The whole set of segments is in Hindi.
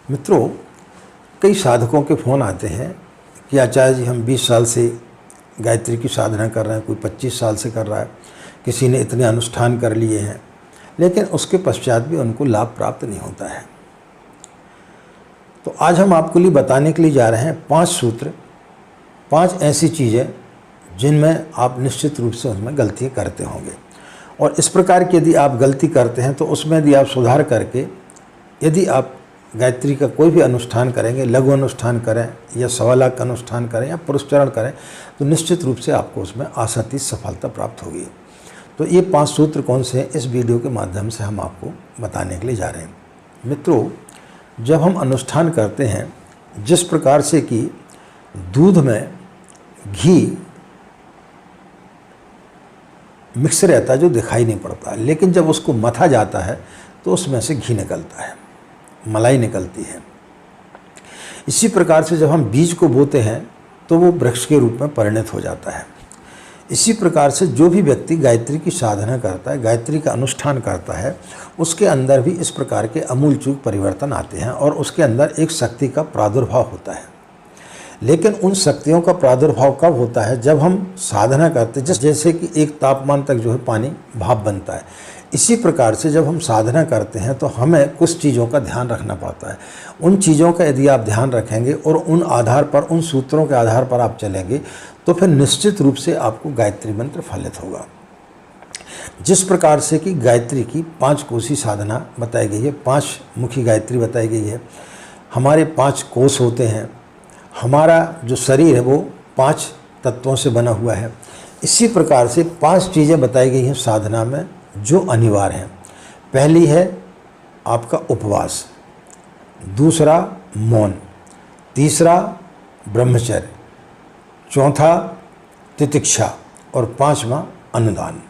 मित्रों, कई साधकों के फ़ोन आते हैं कि आचार्य जी हम 20 साल से गायत्री की साधना कर रहे हैं, कोई 25 साल से कर रहा है, किसी ने इतने अनुष्ठान कर लिए हैं, लेकिन उसके पश्चात भी उनको लाभ प्राप्त नहीं होता है। तो आज हम आपके लिए बताने के लिए जा रहे हैं 5 सूत्र, 5 ऐसी चीज़ें जिनमें आप निश्चित रूप से उसमें गलतियाँ करते होंगे। और इस प्रकार की यदि आप गलती करते हैं तो उसमें यदि आप सुधार करके यदि आप गायत्री का कोई भी अनुष्ठान करेंगे, लघु अनुष्ठान करें या 1.25 लाख का अनुष्ठान करें या पुरस्चरण करें, तो निश्चित रूप से आपको उसमें आसानी सफलता प्राप्त होगी। तो ये 5 सूत्र कौन से हैं, इस वीडियो के माध्यम से हम आपको बताने के लिए जा रहे हैं। मित्रों, जब हम अनुष्ठान करते हैं, जिस प्रकार से कि दूध में घी मिक्स रहता है जो दिखाई नहीं पड़ता, लेकिन जब उसको मथा जाता है तो उसमें से घी निकलता है, मलाई निकलती है। इसी प्रकार से जब हम बीज को बोते हैं तो वो वृक्ष के रूप में परिणत हो जाता है। इसी प्रकार से जो भी व्यक्ति गायत्री की साधना करता है, गायत्री का अनुष्ठान करता है, उसके अंदर भी इस प्रकार के अमूलचूल परिवर्तन आते हैं और उसके अंदर एक शक्ति का प्रादुर्भाव होता है। लेकिन उन शक्तियों का प्रादुर्भाव कब होता है? जब हम साधना करते हैं, जैसे कि एक तापमान तक जो है पानी भाप बनता है, इसी प्रकार से जब हम साधना करते हैं तो हमें कुछ चीज़ों का ध्यान रखना पड़ता है। उन चीज़ों का यदि आप ध्यान रखेंगे और उन आधार पर, उन सूत्रों के आधार पर आप चलेंगे तो फिर निश्चित रूप से आपको गायत्री मंत्र फलित होगा। जिस प्रकार से कि गायत्री की 5 कोशी साधना बताई गई है, 5 मुखी गायत्री बताई गई है, हमारे 5 कोश होते हैं, हमारा जो शरीर है वो 5 तत्वों से बना हुआ है। इसी प्रकार से 5 चीज़ें बताई गई हैं साधना में जो अनिवार्य हैं। पहली है आपका उपवास, दूसरा मौन, तीसरा ब्रह्मचर्य, चौथा तितिक्षा और 5वां अन्नदान।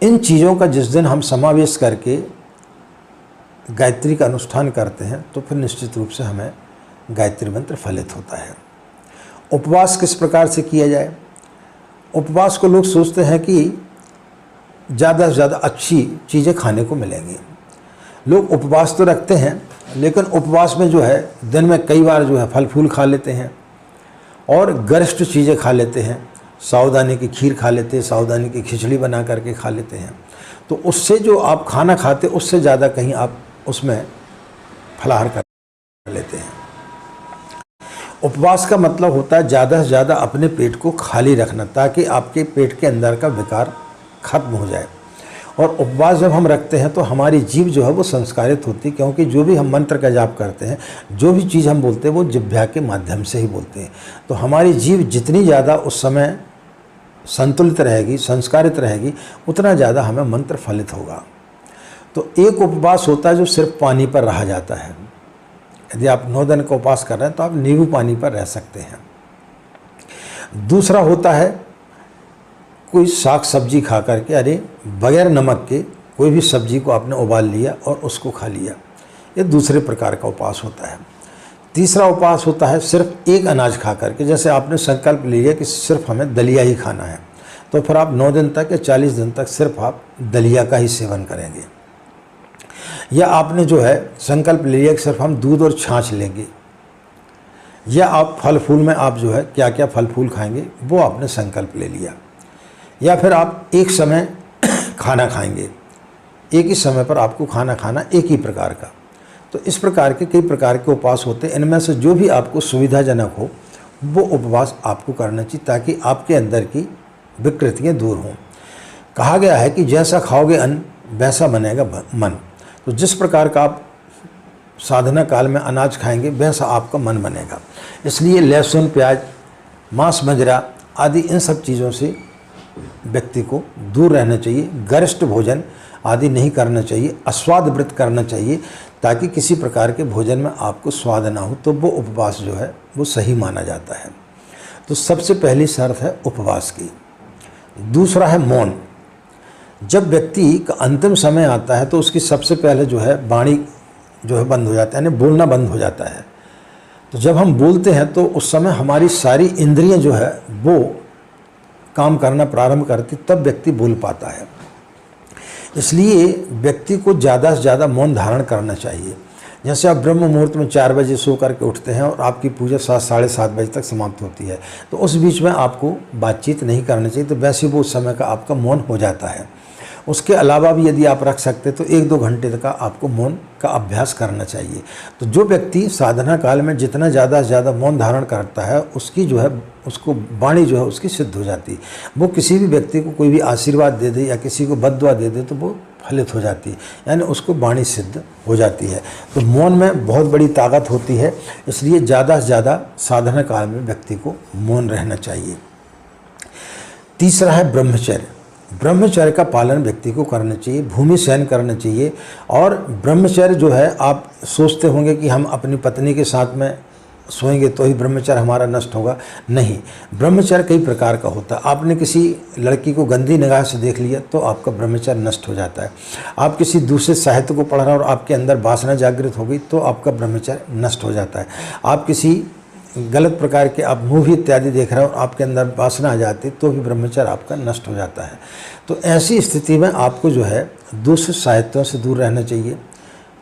इन चीज़ों का जिस दिन हम समावेश करके गायत्री का अनुष्ठान करते हैं तो फिर निश्चित रूप से हमें गायत्री मंत्र फलित होता है। उपवास किस प्रकार से किया जाए? उपवास को लोग सोचते हैं कि ज़्यादा से ज़्यादा अच्छी चीज़ें खाने को मिलेंगी। लोग उपवास तो रखते हैं, लेकिन उपवास में जो है दिन में कई बार जो है फल फूल खा लेते हैं और गरिष्ठ चीज़ें खा लेते हैं। साबूदाने की खीर खा लेते हैं, साबूदाने की खिचड़ी बना करके खा लेते हैं। तो उससे जो आप खाना खाते उससे ज़्यादा कहीं आप उसमें फलाहार कर लेते हैं। उपवास का मतलब होता है ज़्यादा से ज़्यादा अपने पेट को खाली रखना, ताकि आपके पेट के अंदर का विकार खत्म हो जाए। और उपवास जब हम रखते हैं तो हमारी जीभ जो है वो संस्कारित होती है, क्योंकि जो भी हम मंत्र का जाप करते हैं, जो भी चीज़ हम बोलते हैं वो जिह्वा के माध्यम से ही बोलते हैं। तो हमारी जीभ जितनी ज़्यादा उस समय संतुलित रहेगी, संस्कारित रहेगी, उतना ज़्यादा हमें मंत्र फलित होगा। तो एक उपवास होता है जो सिर्फ पानी पर रहा जाता है। यदि आप 9 दिन का उपवास कर रहे हैं तो आप नींबू पानी पर रह सकते हैं। दूसरा होता है कोई साग सब्जी खा करके, अरे बगैर नमक के कोई भी सब्जी को आपने उबाल लिया और उसको खा लिया, ये दूसरे प्रकार का उपवास होता है। तीसरा उपवास होता है सिर्फ एक अनाज खा करके, जैसे आपने संकल्प लिया कि सिर्फ हमें दलिया ही खाना है, तो फिर आप 9 दिन तक या 40 दिन तक सिर्फ आप दलिया का ही सेवन करेंगे। या आपने जो है संकल्प ले लिया कि सिर्फ हम दूध और छाछ लेंगे, या आप फल फूल में आप जो है क्या क्या फल फूल खाएंगे वो आपने संकल्प ले लिया। या फिर आप एक समय खाना खाएंगे, एक ही समय पर आपको खाना खाना एक ही प्रकार का। तो इस प्रकार के कई प्रकार के उपवास होते हैं। इनमें से जो भी आपको सुविधाजनक हो वो उपवास आपको करना चाहिए, ताकि आपके अंदर की विकृतियाँ दूर हों। कहा गया है कि जैसा खाओगे अन्न वैसा बनेगा मन। तो जिस प्रकार का आप साधना काल में अनाज खाएंगे वैसा आपका मन बनेगा। इसलिए लहसुन, प्याज, मांस, मदिरा आदि इन सब चीज़ों से व्यक्ति को दूर रहना चाहिए। गरिष्ठ भोजन आदि नहीं करना चाहिए, अस्वाद व्रत करना चाहिए, ताकि किसी प्रकार के भोजन में आपको स्वाद ना हो, तो वो उपवास जो है वो सही माना जाता है। तो सबसे पहली शर्त है उपवास की। दूसरा है मौन। जब व्यक्ति का अंतिम समय आता है तो उसकी सबसे पहले जो है वाणी जो है बंद हो जाता है, यानी बोलना बंद हो जाता है। तो जब हम बोलते हैं तो उस समय हमारी सारी इंद्रियां जो है वो काम करना प्रारंभ करती, तब व्यक्ति बोल पाता है। इसलिए व्यक्ति को ज़्यादा से ज़्यादा मौन धारण करना चाहिए। जैसे आप ब्रह्म मुहूर्त में 4 बजे सो करके उठते हैं और आपकी पूजा 7 साढ़े 7 बजे तक समाप्त होती है, तो उस बीच में आपको बातचीत नहीं करनी चाहिए, तो वैसे वो उस समय का आपका मौन हो जाता है। उसके अलावा भी यदि आप रख सकते तो 1-2 घंटे तक आपको मौन का अभ्यास करना चाहिए। तो जो व्यक्ति साधना काल में जितना ज़्यादा से ज़्यादा मौन धारण करता है, उसकी जो है उसको वाणी जो है उसकी सिद्ध हो जाती है। वो किसी भी व्यक्ति को कोई भी आशीर्वाद दे दे या किसी को बद्दुआ दे दे तो वो फलित हो जाती है, यानी उसको वाणी सिद्ध हो जाती है। तो मौन में बहुत बड़ी ताकत होती है, इसलिए ज़्यादा से ज़्यादा साधना काल में व्यक्ति को मौन रहना चाहिए। तीसरा है ब्रह्मचर्य। ब्रह्मचर्य का पालन व्यक्ति को करना चाहिए, भूमि शयन करना चाहिए। और ब्रह्मचर्य जो है, आप सोचते होंगे कि हम अपनी पत्नी के साथ में सोएंगे तो ही ब्रह्मचर्य हमारा नष्ट होगा। नहीं, ब्रह्मचर्य कई प्रकार का होता है। आपने किसी लड़की को गंदी निगाह से देख लिया तो आपका ब्रह्मचर्य नष्ट हो जाता है। आप किसी दूसरे साहित्य को पढ़ रहे हैं और आपके अंदर वासना जागृत हो गई तो आपका ब्रह्मचर्य नष्ट हो जाता है। आप किसी गलत प्रकार के आप मूवी इत्यादि देख रहे हो और आपके अंदर वासना आ जाती तो भी ब्रह्मचर्य आपका नष्ट हो जाता है। तो ऐसी स्थिति में आपको जो है दूसरे साहित्यों से दूर रहना चाहिए।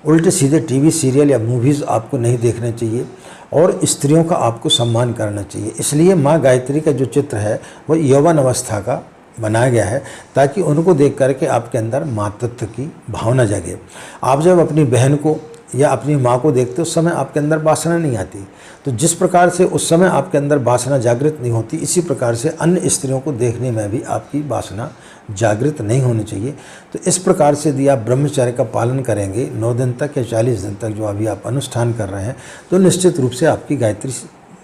उल्टे सीधे टीवी सीरियल या मूवीज़ आपको नहीं देखने चाहिए और स्त्रियों का आपको सम्मान करना चाहिए। इसलिए माँ गायत्री का जो चित्र है वो यौवन अवस्था का बनाया गया है, ताकि उनको देख करके आपके अंदर मातृत्व की भावना जगे। आप जब अपनी बहन को या अपनी माँ को देखते उस समय आपके अंदर वासना नहीं आती, तो जिस प्रकार से उस समय आपके अंदर वासना जागृत नहीं होती, इसी प्रकार से अन्य स्त्रियों को देखने में भी आपकी वासना जागृत नहीं होनी चाहिए। तो इस प्रकार से यदि आप ब्रह्मचर्य का पालन करेंगे 9 दिन तक या 40 दिन तक जो अभी आप अनुष्ठान कर रहे हैं, तो निश्चित रूप से आपकी गायत्री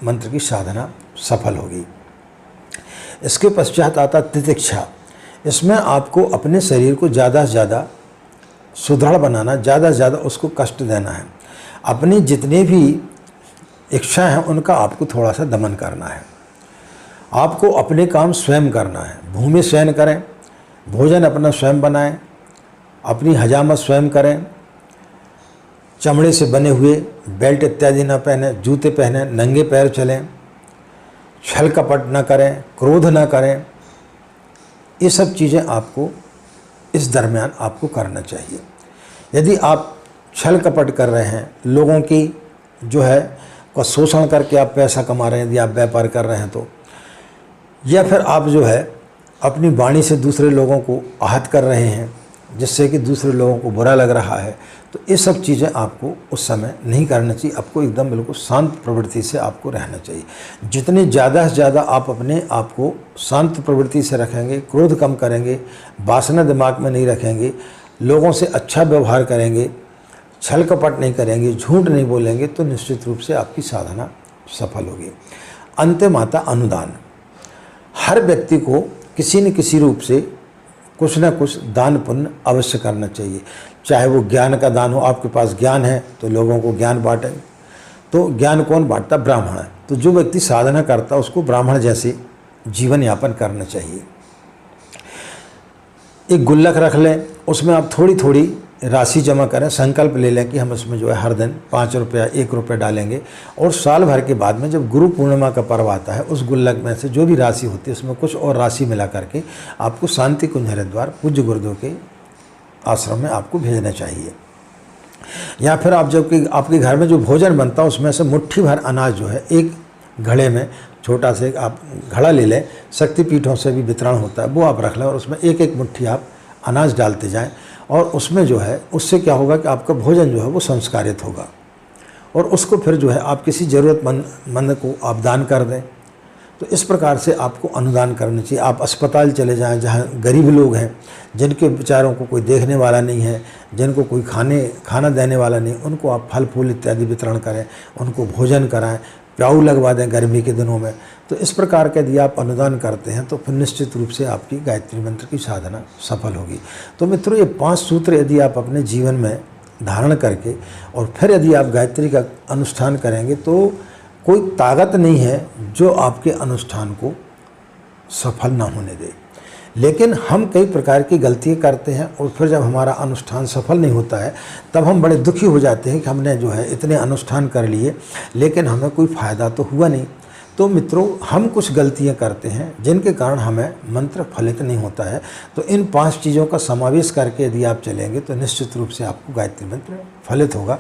मंत्र की साधना सफल होगी। इसके पश्चात आता तितिक्षा। इसमें आपको अपने शरीर को ज़्यादा से ज़्यादा सुदृढ़ बनाना, ज़्यादा से ज़्यादा उसको कष्ट देना है। अपनी जितनी भी इच्छाएं हैं उनका आपको थोड़ा सा दमन करना है। आपको अपने काम स्वयं करना है। भूमि शयन करें, भोजन अपना स्वयं बनाएं, अपनी हजामत स्वयं करें, चमड़े से बने हुए बेल्ट इत्यादि न पहने, जूते पहने, नंगे पैर चलें, छल कपट न करें, क्रोध न करें। ये सब चीज़ें आपको इस दरमियान आपको करना चाहिए। यदि आप छल कपट कर रहे हैं, लोगों की जो है का शोषण करके आप पैसा कमा रहे हैं, यदि आप व्यापार कर रहे हैं तो, या फिर आप जो है अपनी वाणी से दूसरे लोगों को आहत कर रहे हैं जिससे कि दूसरे लोगों को बुरा लग रहा है, तो ये सब चीज़ें आपको उस समय नहीं करना चाहिए। आपको एकदम बिल्कुल शांत प्रवृत्ति से आपको रहना चाहिए। जितनी ज़्यादा से ज़्यादा आप अपने आप को शांत प्रवृत्ति से रखेंगे, क्रोध कम करेंगे, वासना दिमाग में नहीं रखेंगे, लोगों से अच्छा व्यवहार करेंगे, छल कपट नहीं करेंगे, झूठ नहीं बोलेंगे, तो निश्चित रूप से आपकी साधना सफल होगी। अंतिम आता अनुदान। हर व्यक्ति को किसी न किसी रूप से कुछ न कुछ दान पुण्य अवश्य करना चाहिए। चाहे वो ज्ञान का दान हो, आपके पास ज्ञान है तो लोगों को ज्ञान बांटें। तो ज्ञान कौन बांटता? ब्राह्मण है। तो जो व्यक्ति साधना करता है उसको ब्राह्मण जैसे जीवन यापन करना चाहिए। एक गुल्लक रख लें, उसमें आप थोड़ी थोड़ी राशि जमा करें, संकल्प ले लें कि हम इसमें जो है हर दिन 5 रुपया 1 रुपया डालेंगे, और साल भर के बाद में जब गुरु पूर्णिमा का पर्व आता है उस गुल्लक में से जो भी राशि होती है उसमें कुछ और राशि मिला करके आपको शांति कुंज हरिद्वार पूज्य गुरुदेव के आश्रम में आपको भेजना चाहिए। या फिर आप जब आपके घर में जो भोजन बनता है उसमें से मुट्ठी भर अनाज जो है एक घड़े में, छोटा से आप घड़ा ले लें, शक्तिपीठों से भी वितरण होता है, वो आप रख लें और उसमें एक एक मुट्ठी आप अनाज डालते जाएं। और उसमें जो है उससे क्या होगा कि आपका भोजन जो है वो संस्कारित होगा, और उसको फिर जो है आप किसी ज़रूरतमंद को आप दान कर दें। तो इस प्रकार से आपको अनुदान करना चाहिए। आप अस्पताल चले जाएं जहाँ गरीब लोग हैं, जिनके बेचारों को कोई देखने वाला नहीं है, जिनको कोई खाना देने वाला नहीं, उनको आप फल फूल इत्यादि वितरण करें, उनको भोजन कराएं, प्याऊ लगवा दें गर्मी के दिनों में। तो इस प्रकार का यदि आप अनुदान करते हैं तो फिर निश्चित रूप से आपकी गायत्री मंत्र की साधना सफल होगी। तो मित्रों, ये 5 सूत्र यदि आप अपने जीवन में धारण करके और फिर यदि आप गायत्री का अनुष्ठान करेंगे तो कोई ताकत नहीं है जो आपके अनुष्ठान को सफल ना होने दे। लेकिन हम कई प्रकार की गलतियाँ करते हैं और फिर जब हमारा अनुष्ठान सफल नहीं होता है तब हम बड़े दुखी हो जाते हैं कि हमने जो है इतने अनुष्ठान कर लिए लेकिन हमें कोई फ़ायदा तो हुआ नहीं। तो मित्रों, हम कुछ गलतियाँ करते हैं जिनके कारण हमें मंत्र फलित नहीं होता है। तो इन 5 चीज़ों का समावेश करके यदि आप चलेंगे तो निश्चित रूप से आपको गायत्री मंत्र फलित होगा।